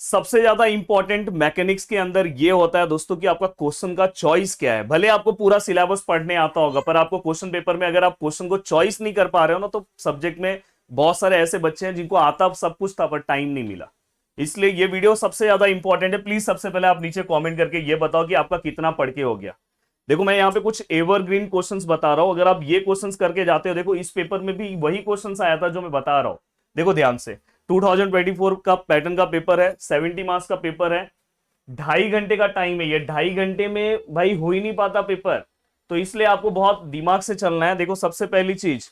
सबसे ज्यादा important mechanics के अंदर ये होता है दोस्तों कि आपका क्वेश्चन का चॉइस क्या है। भले आपको पूरा सिलेबस पढ़ने आता होगा, पर आपको क्वेश्चन पेपर में अगर आप क्वेश्चन को चॉइस नहीं कर पा रहे हो ना, तो सब्जेक्ट में बहुत सारे ऐसे बच्चे हैं जिनको आता सब कुछ था पर टाइम नहीं मिला। इसलिए ये वीडियो सबसे ज्यादा इंपॉर्टेंट है। प्लीज सबसे पहले आप नीचे कॉमेंट करके ये बताओ कि आपका कितना पढ़ के हो गया। देखो मैं यहाँ पे कुछ एवरग्रीन क्वेश्चंस बता रहा हूं, अगर आप ये क्वेश्चंस करके जाते हो, देखो इस पेपर में भी वही क्वेश्चंस आया था जो मैं बता रहा हूं। देखो ध्यान से, 2024 का पैटर्न का पेपर है, 70 मार्क्स का पेपर है, 2.5 घंटे का टाइम है। ये 2.5 घंटे में भाई हो ही नहीं पाता पेपर, तो इसलिए आपको बहुत दिमाग से चलना है। देखो सबसे पहली चीज,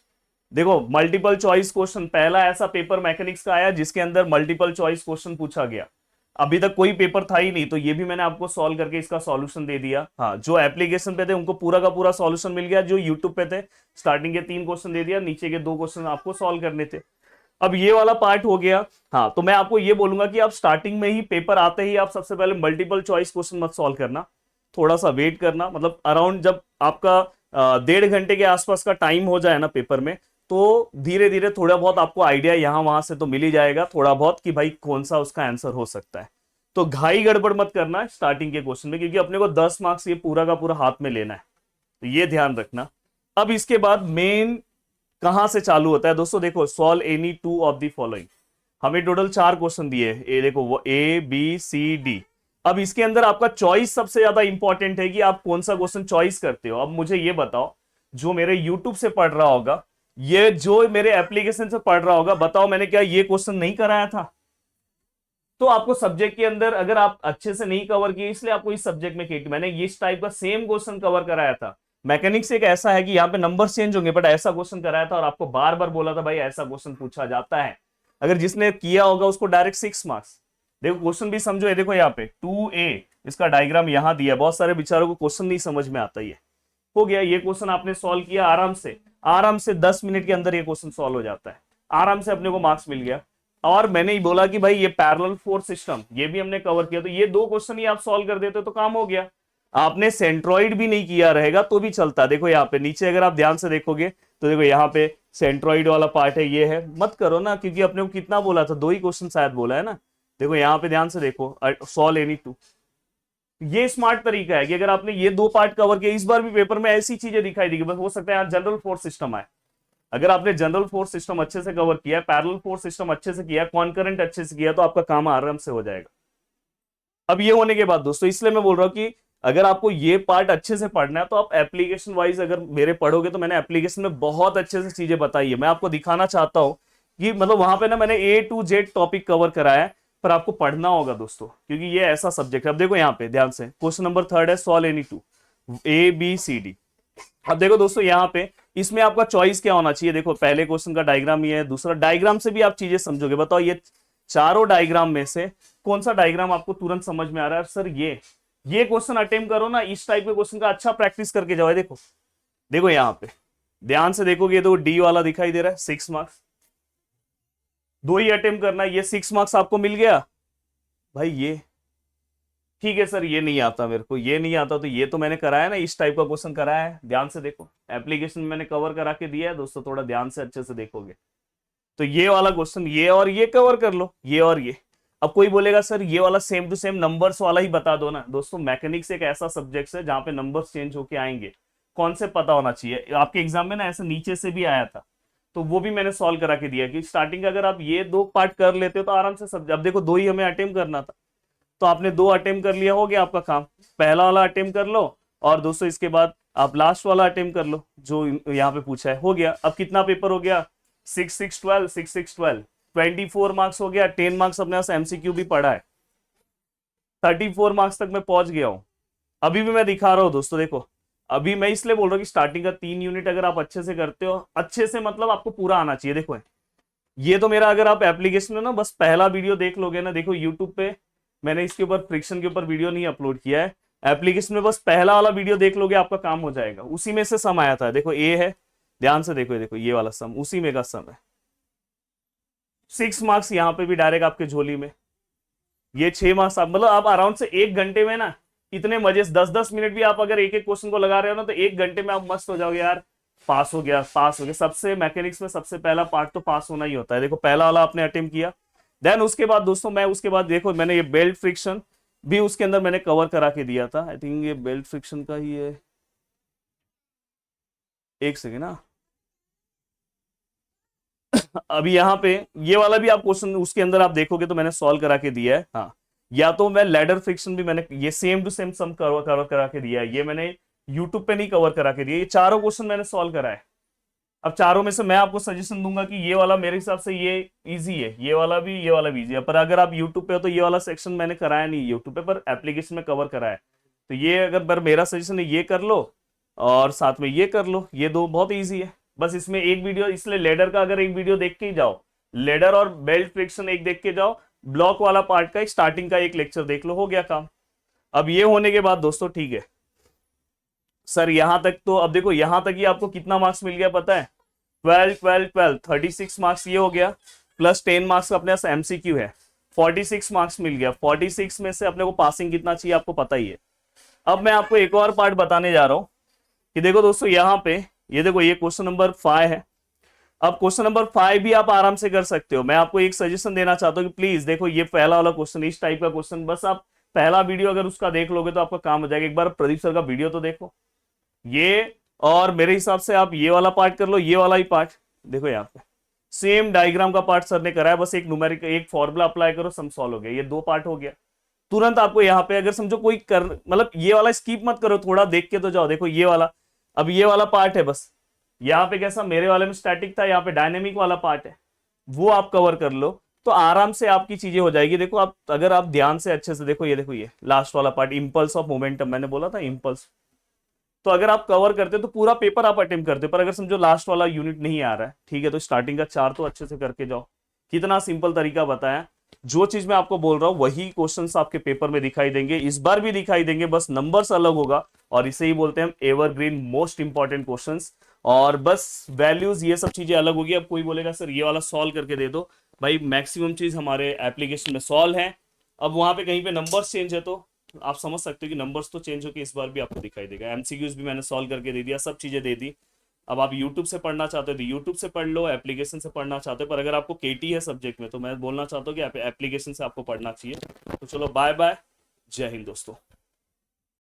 देखो मल्टीपल चॉइस क्वेश्चन, पहला ऐसा पेपर मैकेनिक्स का आया जिसके अंदर मल्टीपल चॉइस क्वेश्चन पूछा गया। अभी तक कोई पेपर था ही नहीं, तो ये भी मैंने आपको सॉल्व करके इसका सॉल्यूशन दे दिया। हाँ, जो एप्लीकेशन पे थे उनको पूरा का पूरा सॉल्यूशन मिल गया, जो यूट्यूब पे थे स्टार्टिंग के 3 क्वेश्चन दे दिया, नीचे के 2 क्वेश्चन आपको सॉल्व करने थे। अब ये वाला पार्ट हो गया। हाँ, तो मैं आपको ये बोलूंगा कि आप स्टार्टिंग में ही पेपर आते ही आप सबसे पहले मल्टीपल चॉइस क्वेश्चन मत सॉल्व करना, थोड़ा सा वेट करना। मतलब अराउंड जब आपका 1.5 घंटे के आसपास का टाइम हो जाए ना पेपर में, तो धीरे धीरे थोड़ा बहुत आपको आइडिया यहां वहां से तो मिल ही जाएगा थोड़ा बहुत कि भाई कौन सा उसका आंसर हो सकता है। तो घाई गड़बड़ मत करना स्टार्टिंग के क्वेश्चन में, क्योंकि अपने को 10 मार्क्स ये पूरा का पूरा हाथ में लेना है, तो ये ध्यान रखना। अब इसके बाद मेन कहां से चालू होता है दोस्तों, देखो solve any 2 of the following. हमें टोटल 4 क्वेश्चन दिए, ए देखो वो A B C D। अब इसके अंदर आपका चॉइस सबसे ज्यादा इंपॉर्टेंट है कि आप कौन सा क्वेश्चन चॉइस करते हो। अब मुझे ये बताओ, जो मेरे यूट्यूब से पढ़ रहा होगा, ये जो मेरे एप्लीकेशन से पढ़ रहा होगा, बताओ मैंने क्या ये क्वेश्चन नहीं कराया था? तो आपको सब्जेक्ट के अंदर अगर आप अच्छे से नहीं कवर किए, इसलिए आपको इस सब्जेक्ट में मैंने इस टाइप का सेम क्वेश्चन कवर कराया था। मैकेनिक्स एक ऐसा है कि यहाँ पे नंबर चेंज होंगे, बट ऐसा क्वेश्चन कराया था और आपको बार बार बोला था भाई ऐसा क्वेश्चन पूछा जाता है। अगर जिसने किया होगा उसको डायरेक्ट 6 मार्क्स। देखो क्वेश्चन भी समझो, ये देखो यहाँ पे 2A, इसका डायग्राम यहाँ दिया। बहुत सारे बेचारों को क्वेश्चन नहीं समझ में आता। ये हो गया, ये क्वेश्चन आपने सॉल्व किया आराम से, आराम से 10 मिनट के अंदर ये क्वेश्चन सॉल्व हो जाता है, आराम से अपने को मार्क्स मिल गया। और मैंने ही बोला कि भाई ये पैरेलल फोर्स सिस्टम, ये भी हमने कवर किया, तो ये 2 क्वेश्चन ही आप सॉल्व कर देते तो काम हो गया। आपने सेंट्रॉइड भी नहीं किया रहेगा तो भी चलता। देखो यहाँ पे नीचे अगर आप ध्यान से देखोगे तो देखो यहाँ पे सेंट्रॉइड वाला पार्ट है, ये है, मत करो ना, क्योंकि अपने को कितना बोला था, 2 ही क्वेश्चन शायद बोला है ना। देखो यहाँ पे ध्यान से देखो, सॉल्व एनी 2। ये स्मार्ट तरीका है कि अगर आपने ये 2 पार्ट कवर किया, इस बार भी पेपर में ऐसी चीजें दिखाई देगी, बस हो सकता है यहाँ जनरल फोर्स सिस्टम आए। अगर आपने जनरल फोर्स सिस्टम अच्छे से कवर किया है, पैरेलल फोर्स सिस्टम अच्छे से किया, कॉन्करेंट अच्छे से किया, तो आपका काम आराम से हो जाएगा। अब ये होने के बाद दोस्तों, इसलिए मैं बोल रहा हूं कि अगर आपको ये पार्ट अच्छे से पढ़ना है तो आप एप्लीकेशन वाइज अगर मेरे पढ़ोगे, तो मैंने एप्लीकेशन में बहुत अच्छे से चीजें बताई है। मैं आपको दिखाना चाहता हूं कि मतलब वहां पे ना मैंने A to Z topic cover कराया है, पर आपको पढ़ना होगा दोस्तों, क्योंकि ये ऐसा सब्जेक्ट है। अब देखो यहाँ पे ध्यान से, क्वेश्चन नंबर 3 है, सॉल्व एनी 2 ABCD। अब देखो दोस्तों यहाँ पे इसमें आपका चॉइस क्या होना चाहिए। देखो पहले क्वेश्चन का डायग्राम ये है, दूसरा डायग्राम से भी आप चीजें समझोगे। बताओ ये चारों डायग्राम में से कौन सा डायग्राम आपको तुरंत समझ में आ रहा है? सर ये क्वेश्चन अटेम्प्ट करो ना, इस टाइप के क्वेश्चन का अच्छा प्रैक्टिस करके जाओ। देखो देखो यहाँ पे ध्यान से देखोगे तो D वाला दिखाई दे रहा है, 6 मार्क्स। 2 ही अटेम्प्ट करना है, ये 6 मार्क्स आपको मिल गया भाई। ये ठीक है सर, ये नहीं आता मेरे को, ये नहीं आता, तो ये तो मैंने कराया ना, इस टाइप का क्वेश्चन कराया है। ध्यान से देखो, एप्लीकेशन में मैंने कवर करा के दिया है दोस्तों, थोड़ा ध्यान से अच्छे से देखोगे तो ये वाला क्वेश्चन, ये और ये कवर कर लो, ये और ये। अब कोई बोलेगा सर ये वाला सेम टू सेम नंबर्स वाला ही बता दो ना। दोस्तों मैकेनिक्स एक ऐसा सब्जेक्ट है जहां पे नंबर्स चेंज होके आएंगे, कॉन्सेप्ट पता होना चाहिए। आपके एग्जाम में ना ऐसे नीचे से भी आया था, तो वो भी मैंने सॉल्व करा के दिया कि स्टार्टिंग अगर आप ये 2 पार्ट कर लेते हो तो आराम से सब। अब देखो 2 ही हमें अटेम्प्ट करना था, तो आपने 2 अटेम्प्ट कर लिया, हो गया आपका काम। पहला वाला अटेम्प्ट कर लो, और दोस्तों इसके बाद आप लास्ट वाला अटेम्प्ट कर लो जो यहाँ पे पूछा है, हो गया। अब कितना पेपर हो गया? 6 6 12 6 6 12, 24 मार्क्स हो गया। 10 मार्क्स अपने पास MCQ भी पढ़ा है, 34 मार्क्स तक मैं पहुंच गया हूं। अभी भी मैं दिखा रहा हूं दोस्तों, देखो अभी मैं इसलिए बोल रहा हूँ कि स्टार्टिंग का 3 यूनिट अगर आप अच्छे से करते हो, अच्छे से मतलब आपको पूरा आना चाहिए। देखो ये तो मेरा, अगर आप एप्लीकेशन में ना बस पहला वीडियो देख लोगे ना, देखो यूट्यूब पे मैंने इसके ऊपर फ्रिक्शन के ऊपर वीडियो नहीं अपलोड किया है, एप्लीकेशन में बस पहला वाला वीडियो देख लोगे, आपका काम हो जाएगा। उसी में से सम आया था, देखो ए है, ध्यान से देखो, देखो ये वाला सम उसी में का सम है। 6 मार्क्स यहाँ पे भी डायरेक्ट आपके झोली में, ये 6 मार्क्स। आप मतलब आप अराउंड से 1 घंटे में ना इतने मजे, 10-10 मिनट भी आप अगर एक एक क्वेश्चन को लगा रहे हो ना, तो 1 घंटे में आप मस्त हो जाओगे यार, पास हो गया, पास हो गया। सबसे मैकेनिक्स में सबसे पहला पार्ट तो पास होना ही होता है। देखो पहला वाला आपने अटेम्प्ट किया, देन उसके बाद दोस्तों मैं उसके बाद देखो मैंने ये बेल्ट फ्रिक्शन भी उसके अंदर मैंने कवर करा के दिया था। आई थिंक ये बेल्ट फ्रिक्शन का ही है, एक सेकेंड ना। अभी यहाँ पे ये वाला भी आप क्वेश्चन उसके अंदर आप देखोगे तो मैंने सॉल्व करा के दिया है। हाँ, या तो मैं लेडर फ्रिक्शन भी मैंने ये सेम टू सेम सम कवर कवर करा के दिया है, ये मैंने यूट्यूब पे नहीं कवर करा के दिया, ये चारों क्वेश्चन मैंने सॉल्व करा है। अब चारों में से मैं आपको सजेशन दूंगा कि ये वाला मेरे हिसाब से ये इजी है, ये वाला भी इजी है। पर अगर आप यूट्यूब पे हो तो ये वाला सेक्शन मैंने कराया नहीं यूट्यूब पे, पर एप्लीकेशन में कवर कराया है। तो ये अगर पर मेरा सजेशन है ये कर लो और साथ में ये कर लो, ये दो बहुत इजी है। बस इसमें एक वीडियो, इसलिए लेडर का अगर एक वीडियो देख के ही जाओ, लेडर और बेल्ट फ्रिक्शन एक देख के जाओ, ब्लॉक वाला पार्ट का एक स्टार्टिंग का एक लेक्चर देख लो, हो गया काम। अब ये होने के बाद दोस्तों ठीक है सर, यहां तक तो अब देखो यहां तक ही आपको कितना मार्क्स मिल गया पता है? 12 12 12 36 मार्क्स ये हो गया, प्लस 10 मार्क्स का अपने पास एमसीक्यू है, 46 मार्क्स मिल गया। 46 में से अपने को पासिंग कितना चाहिए आपको पता ही है। अब मैं आपको एक और पार्ट बताने जा रहा हूं कि देखो दोस्तों यहाँ पे ये देखो ये क्वेश्चन नंबर 5 है। अब क्वेश्चन नंबर 5 भी आप आराम से कर सकते हो। मैं आपको एक सजेशन देना चाहता हूँ कि प्लीज देखो ये पहला वाला क्वेश्चन, इस टाइप का क्वेश्चन बस आप पहला वीडियो अगर उसका देख लोगे तो आपका काम हो जाएगा। एक बार प्रदीप सर का वीडियो तो देखो ये, और मेरे हिसाब से आप ये वाला पार्ट कर लो, ये वाला ही पार्ट देखो यहाँ पे सेम डायग्राम का पार्ट सर ने कराया, बस एक न्यूमेरिक एक फॉर्मूला अप्लाई करो, सम सॉल्व हो गया। ये दो पार्ट हो गया। तुरंत आपको यहाँ पे अगर समझो कोई कर मतलब ये वाला स्किप मत करो, थोड़ा देख के तो जाओ। देखो ये वाला, अब ये वाला पार्ट है, बस यहाँ पे कैसा मेरे वाले में स्टैटिक था, यहाँ पे डायनेमिक वाला पार्ट है, वो आप कवर कर लो तो आराम से आपकी चीजें हो जाएगी। देखो आप अगर आप ध्यान से अच्छे से देखो, ये लास्ट वाला पार्ट इंपल्स ऑफ मोमेंटम, मैंने बोला था इंपल्स, तो अगर आप कवर करते तो पूरा पेपर आप अटेम्प्ट करते। पर अगर समझो लास्ट वाला यूनिट नहीं आ रहा है, ठीक है, तो स्टार्टिंग का 4 तो अच्छे से करके जाओ। कितना सिंपल तरीका बताया। जो चीज मैं आपको बोल रहा हूं वही क्वेश्चंस आपके पेपर में दिखाई देंगे, इस बार भी दिखाई देंगे, बस नंबर्स अलग होगा। और इसे ही बोलते हैं हम एवरग्रीन मोस्ट इंपॉर्टेंट क्वेश्चंस। और बस वैल्यूज ये सब चीजें अलग होगी। अब कोई बोलेगा सर ये वाला सॉल्व करके दे दो, भाई मैक्सिमम चीज हमारे एप्लीकेशन में सॉल्व है। अब वहां पे कहीं पे नंबर्स चेंज है तो आप समझ सकते हो कि नंबर्स तो चेंज होकर इस बार भी आपको दिखाई देगा। एमसीक्यूज भी मैंने सॉल्व करके दे दिया, सब चीजें दे दी। अब आप YouTube से पढ़ना चाहते हो तो YouTube से पढ़ लो, एप्लीकेशन से पढ़ना चाहते हो, पर अगर आपको केटी है सब्जेक्ट में तो मैं बोलना चाहता हूँ कि एप्लीकेशन से आपको पढ़ना चाहिए। तो चलो बाय बाय, जय हिंद दोस्तों।